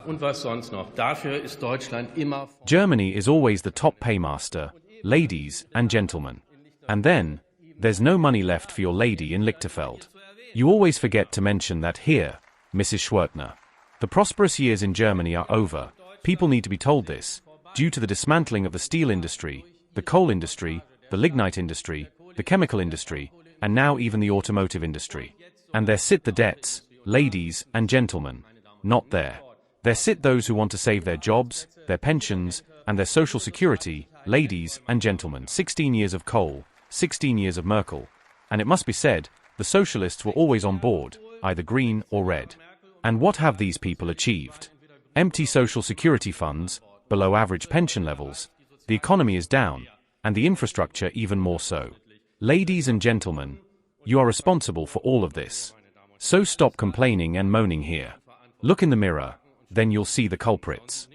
und was sonst noch. Dafür ist Deutschland immer. Germany is always the top paymaster, ladies and gentlemen. And then, there's no money left for your lady in Lichterfeld. You always forget to mention that here, Mrs. Schwertner. The prosperous years in Germany are over. People need to be told this, due to the dismantling of the steel industry, the coal industry, the lignite industry, the chemical industry, and now even the automotive industry. And there sit the debts, ladies and gentlemen. Not there. There sit those who want to save their jobs, their pensions, and their social security, ladies and gentlemen. 16 years of Kohl, 16 years of Merkel. And it must be said, the socialists were always on board, either green or red. And what have these people achieved? Empty social security funds, below average pension levels, the economy is down, and the infrastructure even more so. Ladies and gentlemen, you are responsible for all of this. So stop complaining and moaning here. Look in the mirror, then you'll see the culprits.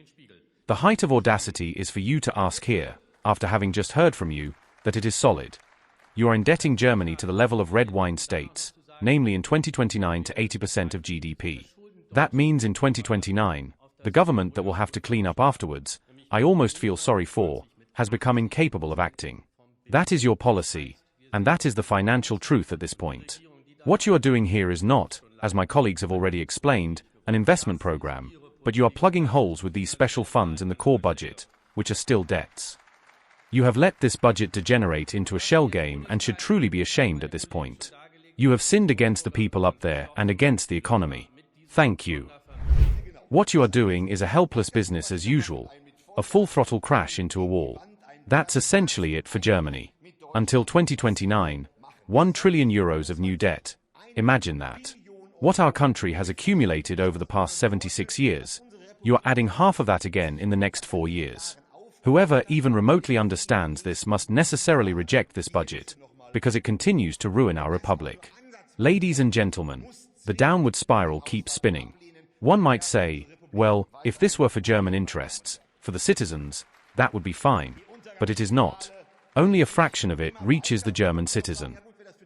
The height of audacity is for you to ask here, after having just heard from you, that it is solid. You are indebting Germany to the level of red wine states, namely in 2029 to 80% of GDP. That means in 2029, the government that will have to clean up afterwards, I almost feel sorry for, has become incapable of acting. That is your policy, and that is the financial truth at this point. What you are doing here is not, as my colleagues have already explained, an investment program, but you are plugging holes with these special funds in the core budget, which are still debts. You have let this budget degenerate into a shell game and should truly be ashamed at this point. You have sinned against the people up there and against the economy. Thank you. What you are doing is a helpless business as usual, a full-throttle crash into a wall. That's essentially it for Germany. Until 2029, 1 trillion euros of new debt. Imagine that. What our country has accumulated over the past 76 years, you are adding half of that again in the next 4 years. Whoever even remotely understands this must necessarily reject this budget, because it continues to ruin our republic. Ladies and gentlemen, the downward spiral keeps spinning. One might say, well, if this were for German interests, for the citizens, that would be fine. But it is not. Only a fraction of it reaches the German citizen.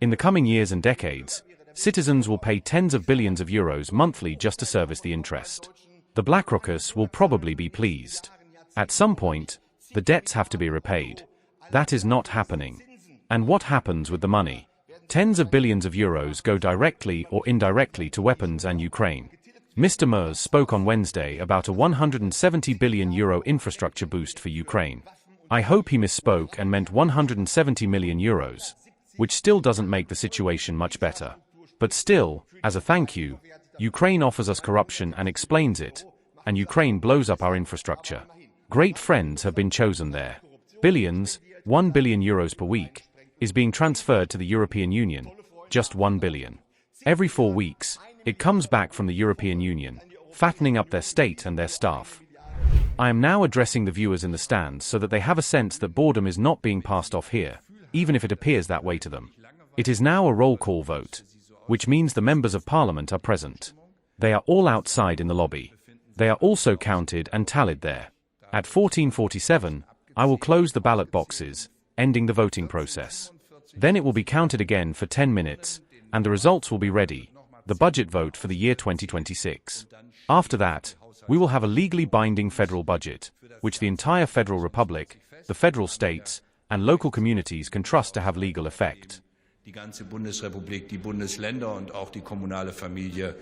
In the coming years and decades, citizens will pay tens of billions of euros monthly just to service the interest. The BlackRockers will probably be pleased. At some point, the debts have to be repaid. That is not happening. And what happens with the money? Tens of billions of euros go directly or indirectly to weapons and Ukraine. Mr. Merz spoke on Wednesday about a 170 billion euro infrastructure boost for Ukraine. I hope he misspoke and meant 170 million euros, which still doesn't make the situation much better. But still, as a thank you, Ukraine offers us corruption and explains it, and Ukraine blows up our infrastructure. Great friends have been chosen there. Billions, 1 billion euros per week, is being transferred to the European Union, just 1 billion. Every 4 weeks, it comes back from the European Union, fattening up their state and their staff. I am now addressing the viewers in the stands so that they have a sense that boredom is not being passed off here, even if it appears that way to them. It is now a roll call vote, which means the members of parliament are present. They are all outside in the lobby. They are also counted and tallied there. At 14:47, I will close the ballot boxes, ending the voting process. Then it will be counted again for 10 minutes, and the results will be ready, the budget vote for the year 2026. After that, we will have a legally binding federal budget, which the entire Federal Republic, the federal states, and local communities can trust to have legal effect. Die ganze Bundesrepublik, die Bundesländer und auch die kommunale Familie